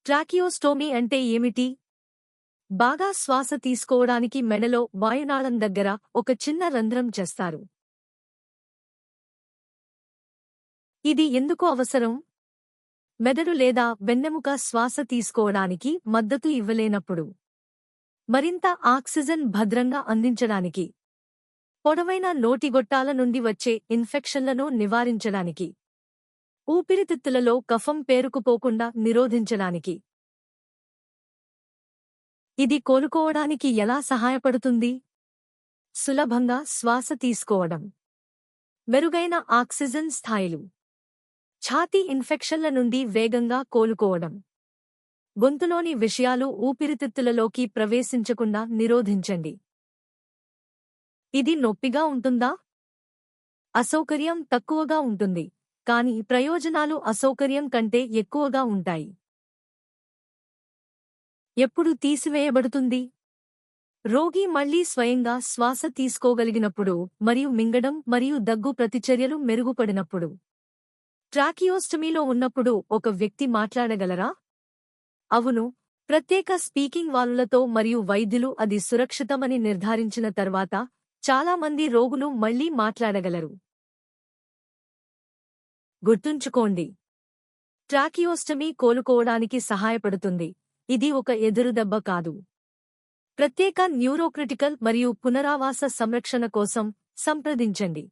Tracheostomy అంటే ఏమిటి? బాగా శ్వాస తీసుకోవడానికి మెడలో వాయునాళం దగ్గర ఒక చిన్న రంధ్రం చేస్తారు. ఇది ఎందుకు అవసరం? మెదడు లేదా వెన్నెముక శ్వాస తీసుకోవడానికి మద్దతు ఇవ్వలేనప్పుడు మరింత ఆక్సిజన్ భద్రంగా అందించడానికి, పొడవైన నోటిగొట్టాల నుండి వచ్చే ఇన్ఫెక్షన్లను నివారించడానికి, ఊపిరితిత్తులలో కఫం పేరుకుపోకుండా నిరోధించడానికి. ఇది కోలుకోవడానికి ఎలా సహాయపడుతుంది? సులభంగా శ్వాస తీసుకోవడం, మెరుగైన ఆక్సిజన్ స్థాయిలు, ఛాతీ ఇన్ఫెక్షన్ల నుండి వేగంగా కోలుకోవడం, గొంతులోని విషయాలు ఊపిరితిత్తులలోకి ప్రవేశించకుండా నిరోధించండి. ఇది నొప్పిగా ఉంటుందా? అసౌకర్యం తక్కువగా ఉంటుంది, కానీ ప్రయోజనాలు అసౌకర్యం కంటే ఎక్కువగా ఉంటాయి. ఎప్పుడు తీసివేయబడుతుంది? రోగి మళ్లీ స్వయంగా శ్వాస తీసుకోగలిగినప్పుడు మరియు మింగడం మరియు దగ్గు ప్రతిచర్యలు మెరుగుపడినప్పుడు. ట్రాకియోస్టమీలో ఉన్నప్పుడు ఒక వ్యక్తి మాట్లాడగలరా? అవును, ప్రత్యేక స్పీకింగ్ వాల్వులతో మరియు వైద్యులు అది సురక్షితమని నిర్ధారించిన తర్వాత చాలా మంది రోగులు మళ్లీ మాట్లాడగలరు. గుర్తుంచుకోండి, ట్రాకియోస్టమీ కోలుకోవడానికి సహాయపడుతుంది. ఇది ఒక ఎదురుదెబ్బ కాదు. ప్రత్యేక న్యూరోక్రిటికల్ మరియు పునరావాస సంరక్షణ కోసం సంప్రదించండి.